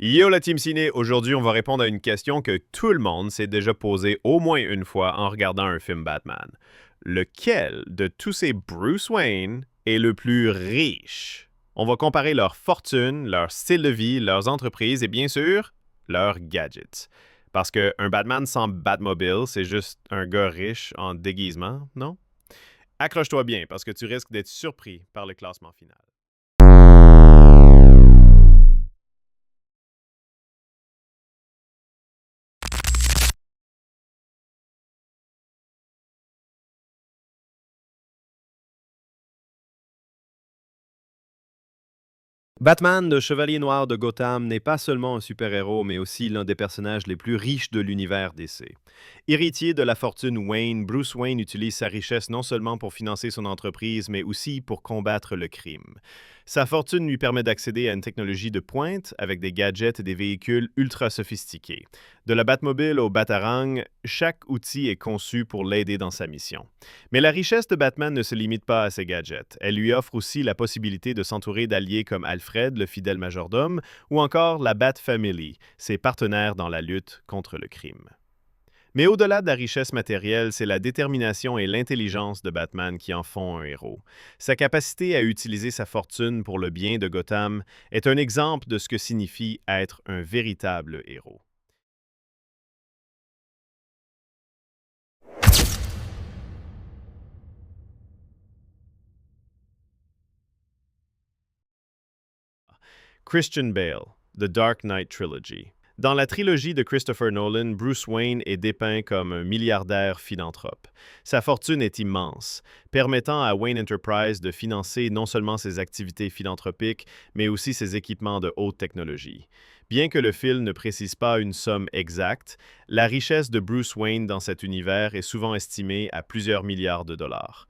Yo la team ciné, aujourd'hui on va répondre à une question que tout le monde s'est déjà posée au moins une fois en regardant un film Batman. Lequel de tous ces Bruce Wayne est le plus riche? On va comparer leur fortune, leur style de vie, leurs entreprises et bien sûr, leurs gadgets. Parce qu'un Batman sans Batmobile, c'est juste un gars riche en déguisement, non? Accroche-toi bien parce que tu risques d'être surpris par le classement final. Batman, le Chevalier Noir de Gotham, n'est pas seulement un super-héros, mais aussi l'un des personnages les plus riches de l'univers DC. Héritier de la fortune Wayne, Bruce Wayne utilise sa richesse non seulement pour financer son entreprise, mais aussi pour combattre le crime. Sa fortune lui permet d'accéder à une technologie de pointe avec des gadgets et des véhicules ultra sophistiqués. De la Batmobile au Batarang, chaque outil est conçu pour l'aider dans sa mission. Mais la richesse de Batman ne se limite pas à ses gadgets. Elle lui offre aussi la possibilité de s'entourer d'alliés comme Alfred, le fidèle majordome, ou encore la Bat Family, ses partenaires dans la lutte contre le crime. Mais au-delà de la richesse matérielle, c'est la détermination et l'intelligence de Batman qui en font un héros. Sa capacité à utiliser sa fortune pour le bien de Gotham est un exemple de ce que signifie être un véritable héros. Christian Bale, The Dark Knight Trilogy. Dans la trilogie de Christopher Nolan, Bruce Wayne est dépeint comme un milliardaire philanthrope. Sa fortune est immense, permettant à Wayne Enterprise de financer non seulement ses activités philanthropiques, mais aussi ses équipements de haute technologie. Bien que le film ne précise pas une somme exacte, la richesse de Bruce Wayne dans cet univers est souvent estimée à plusieurs milliards de dollars.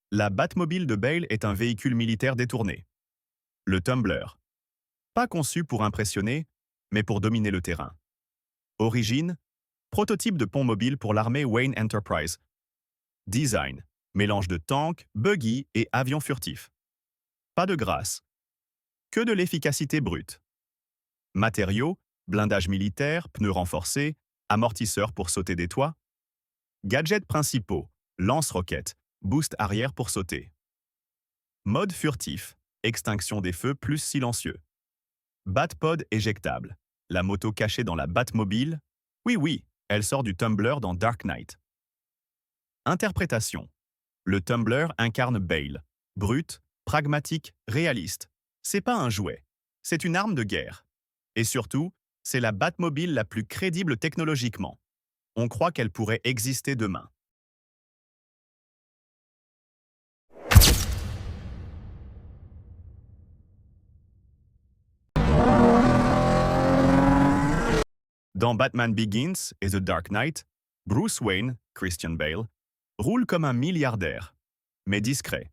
La Batmobile de Bale est un véhicule militaire détourné. Le Tumbler. Pas conçu pour impressionner, mais pour dominer le terrain. Origine. Prototype de pont mobile pour l'armée Wayne Enterprise. Design. Mélange de tank, buggy et avion furtif. Pas de grâce. Que de l'efficacité brute. Matériaux. Blindage militaire, pneus renforcés, amortisseurs pour sauter des toits. Gadgets principaux. Lance-roquettes. Boost arrière pour sauter. Mode furtif. Extinction des feux plus silencieux. Batpod éjectable. La moto cachée dans la Batmobile. Oui, oui, elle sort du Tumbler dans Dark Knight. Interprétation. Le Tumbler incarne Bale. Brut, pragmatique, réaliste. C'est pas un jouet. C'est une arme de guerre. Et surtout, c'est la Batmobile la plus crédible technologiquement. On croit qu'elle pourrait exister demain. Dans Batman Begins et The Dark Knight, Bruce Wayne, Christian Bale, roule comme un milliardaire, mais discret.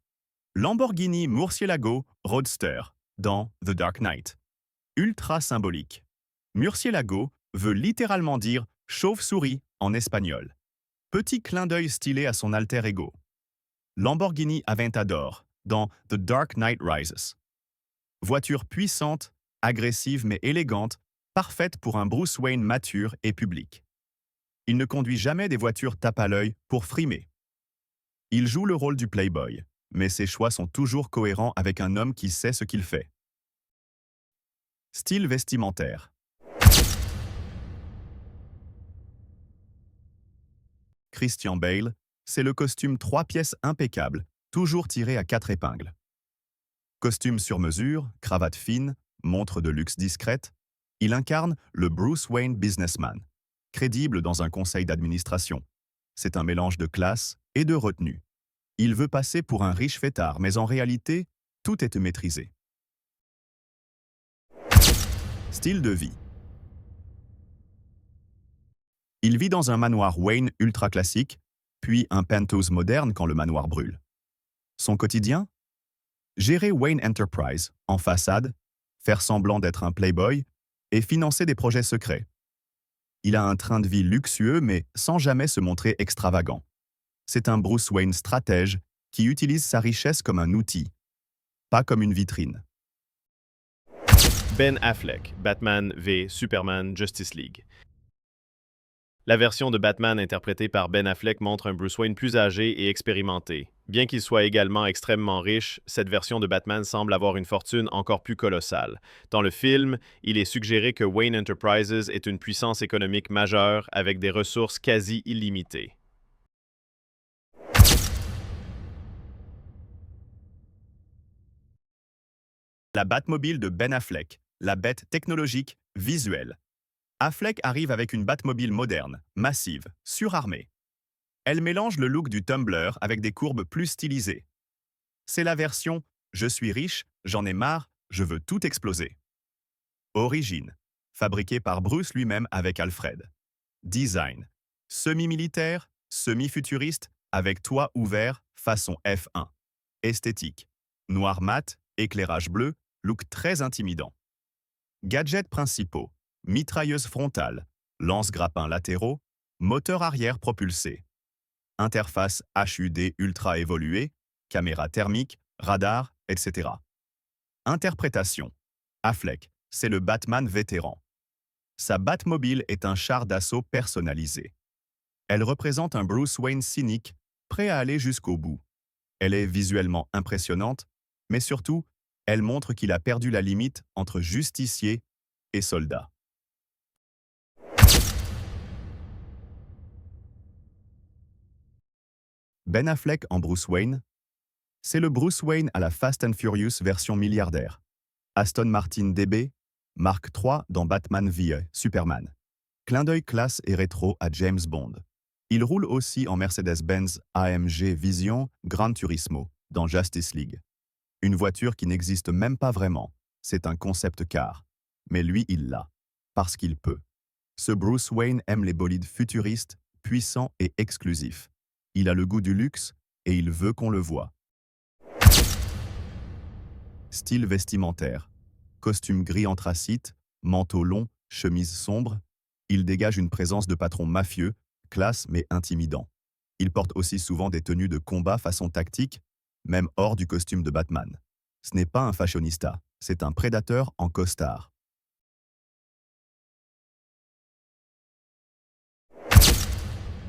Lamborghini Murcielago Roadster dans The Dark Knight. Ultra symbolique. Murcielago veut littéralement dire chauve-souris en espagnol. Petit clin d'œil stylé à son alter ego. Lamborghini Aventador dans The Dark Knight Rises. Voiture puissante, agressive mais élégante, parfaite pour un Bruce Wayne mature et public. Il ne conduit jamais des voitures tape à l'œil pour frimer. Il joue le rôle du playboy, mais ses choix sont toujours cohérents avec un homme qui sait ce qu'il fait. Style vestimentaire. Christian Bale, c'est le costume 3 pièces impeccable, toujours tiré à 4 épingles. Costume sur mesure, cravate fine, montre de luxe discrète, il incarne le Bruce Wayne businessman, crédible dans un conseil d'administration. C'est un mélange de classe et de retenue. Il veut passer pour un riche fêtard, mais en réalité, tout est maîtrisé. Style de vie. Il vit dans un manoir Wayne ultra classique, puis un penthouse moderne quand le manoir brûle. Son quotidien? Gérer Wayne Enterprise, en façade, faire semblant d'être un playboy et financer des projets secrets. Il a un train de vie luxueux mais sans jamais se montrer extravagant. C'est un Bruce Wayne stratège qui utilise sa richesse comme un outil, pas comme une vitrine. Ben Affleck, Batman v Superman Justice League. La version de Batman interprétée par Ben Affleck montre un Bruce Wayne plus âgé et expérimenté. Bien qu'il soit également extrêmement riche, cette version de Batman semble avoir une fortune encore plus colossale. Dans le film, il est suggéré que Wayne Enterprises est une puissance économique majeure avec des ressources quasi illimitées. La Batmobile de Ben Affleck, la bête technologique, visuelle. Affleck arrive avec une Batmobile moderne, massive, surarmée. Elle mélange le look du Tumbler avec des courbes plus stylisées. C'est la version « Je suis riche, j'en ai marre, je veux tout exploser ». Origine. Fabriquée par Bruce lui-même avec Alfred. Design. Semi-militaire, semi-futuriste, avec toit ouvert, façon F1. Esthétique. Noir mat, éclairage bleu, look très intimidant. Gadgets principaux. Mitrailleuse frontale, lance-grappins latéraux, moteur arrière propulsé. Interface HUD ultra évoluée, caméra thermique, radar, etc. Interprétation. Affleck, c'est le Batman vétéran. Sa Batmobile est un char d'assaut personnalisé. Elle représente un Bruce Wayne cynique, prêt à aller jusqu'au bout. Elle est visuellement impressionnante, mais surtout, elle montre qu'il a perdu la limite entre justicier et soldat. Ben Affleck en Bruce Wayne, c'est le Bruce Wayne à la Fast and Furious version milliardaire. Aston Martin DB, Mark III dans Batman v Superman. Clin d'œil classe et rétro à James Bond. Il roule aussi en Mercedes-Benz AMG Vision Gran Turismo dans Justice League. Une voiture qui n'existe même pas vraiment, c'est un concept car. Mais lui, il l'a, parce qu'il peut. Ce Bruce Wayne aime les bolides futuristes, puissants et exclusifs. Il a le goût du luxe et il veut qu'on le voie. Style vestimentaire. Costume gris anthracite, manteau long, chemise sombre. Il dégage une présence de patron mafieux, classe mais intimidant. Il porte aussi souvent des tenues de combat façon tactique, même hors du costume de Batman. Ce n'est pas un fashionista, c'est un prédateur en costard.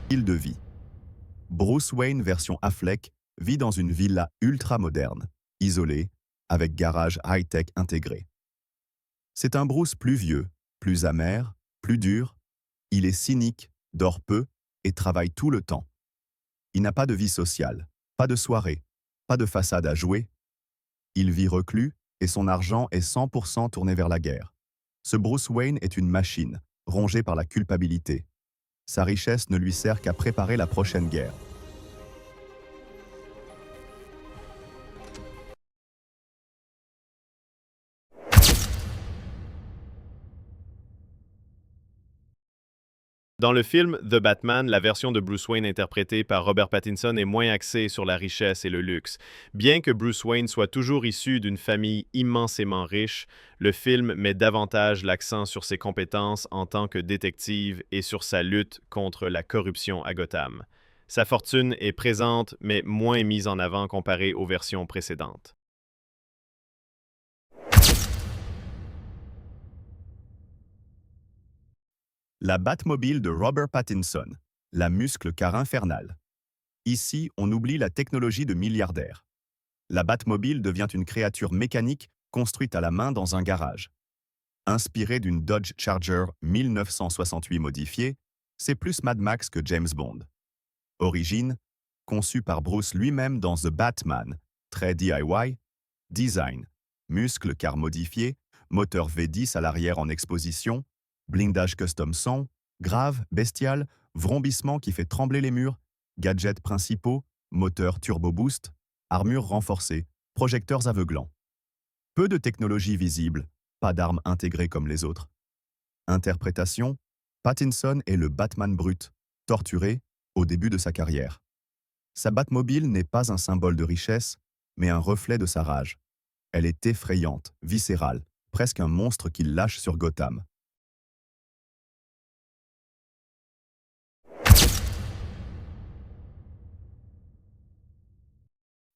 Style de vie. Bruce Wayne version Affleck vit dans une villa ultra moderne, isolée, avec garage high-tech intégré. C'est un Bruce plus vieux, plus amer, plus dur. Il est cynique, dort peu et travaille tout le temps. Il n'a pas de vie sociale, pas de soirée, pas de façade à jouer. Il vit reclus et son argent est 100% tourné vers la guerre. Ce Bruce Wayne est une machine, rongée par la culpabilité. Sa richesse ne lui sert qu'à préparer la prochaine guerre. Dans le film The Batman, la version de Bruce Wayne interprétée par Robert Pattinson est moins axée sur la richesse et le luxe. Bien que Bruce Wayne soit toujours issu d'une famille immensément riche, le film met davantage l'accent sur ses compétences en tant que détective et sur sa lutte contre la corruption à Gotham. Sa fortune est présente, mais moins mise en avant comparée aux versions précédentes. La Batmobile de Robert Pattinson, la muscle car infernale. Ici, on oublie la technologie de milliardaire. La Batmobile devient une créature mécanique construite à la main dans un garage. Inspirée d'une Dodge Charger 1968 modifiée, c'est plus Mad Max que James Bond. Origine, conçue par Bruce lui-même dans The Batman, très DIY. Design, muscle car modifié, moteur V10 à l'arrière en exposition, blindage custom son, grave, bestial, vrombissement qui fait trembler les murs, gadgets principaux, moteur turbo boost, armure renforcée, projecteurs aveuglants. Peu de technologie visible, pas d'armes intégrées comme les autres. Interprétation, Pattinson est le Batman brut, torturé au début de sa carrière. Sa Batmobile n'est pas un symbole de richesse, mais un reflet de sa rage. Elle est effrayante, viscérale, presque un monstre qu'il lâche sur Gotham.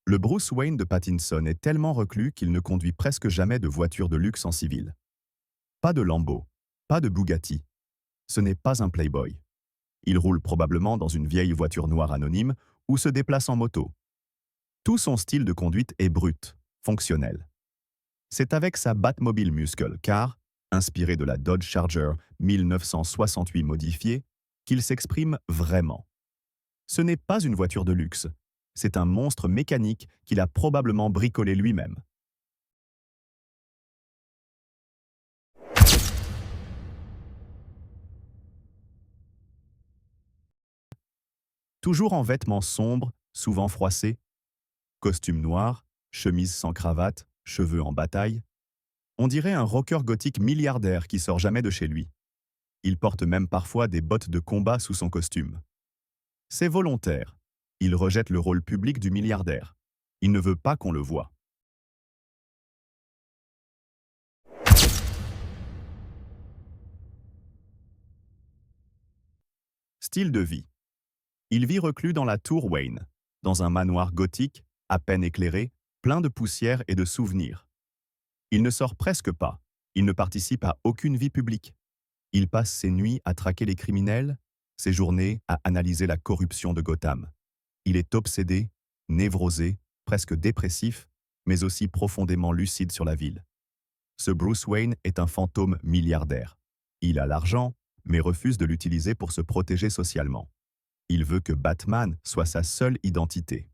Le Bruce Wayne de Pattinson est tellement reclus qu'il ne conduit presque jamais de voiture de luxe en civil. Pas de Lambo, pas de Bugatti. Ce n'est pas un playboy. Il roule probablement dans une vieille voiture noire anonyme ou se déplace en moto. Tout son style de conduite est brut, fonctionnel. C'est avec sa Batmobile Muscle Car, inspirée de la Dodge Charger 1968 modifiée, qu'il s'exprime vraiment. Ce n'est pas une voiture de luxe, c'est un monstre mécanique qu'il a probablement bricolé lui-même. Toujours en vêtements sombres, souvent froissés, costume noir, chemise sans cravate, cheveux en bataille, on dirait un rocker gothique milliardaire qui sort jamais de chez lui. Il porte même parfois des bottes de combat sous son costume. C'est volontaire. Il rejette le rôle public du milliardaire. Il ne veut pas qu'on le voie. Style de vie. Il vit reclus dans la tour Wayne, dans un manoir gothique, à peine éclairé, plein de poussière et de souvenirs. Il ne sort presque pas. Il ne participe à aucune vie publique. Il passe ses nuits à traquer les criminels, ses journées à analyser la corruption de Gotham. Il est obsédé, névrosé, presque dépressif, mais aussi profondément lucide sur la ville. Ce Bruce Wayne est un fantôme milliardaire. Il a l'argent, mais refuse de l'utiliser pour se protéger socialement. Il veut que Batman soit sa seule identité.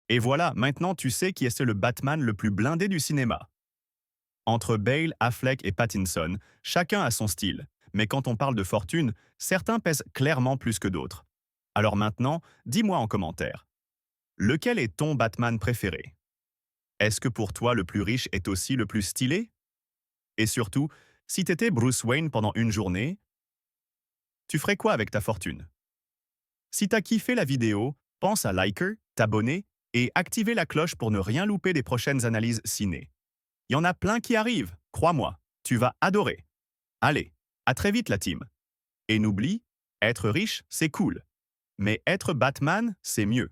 Et voilà, maintenant tu sais qui est le Batman le plus blindé du cinéma. Entre Bale, Affleck et Pattinson, chacun a son style. Mais quand on parle de fortune, certains pèsent clairement plus que d'autres. Alors maintenant, dis-moi en commentaire. Lequel est ton Batman préféré? Est-ce que pour toi le plus riche est aussi le plus stylé? Et surtout, si t'étais Bruce Wayne pendant une journée, tu ferais quoi avec ta fortune? Si t'as kiffé la vidéo, pense à liker, t'abonner et activer la cloche pour ne rien louper des prochaines analyses ciné. Il y en a plein qui arrivent, crois-moi, tu vas adorer. Allez, à très vite la team. Et n'oublie, être riche, c'est cool. Mais être Batman, c'est mieux.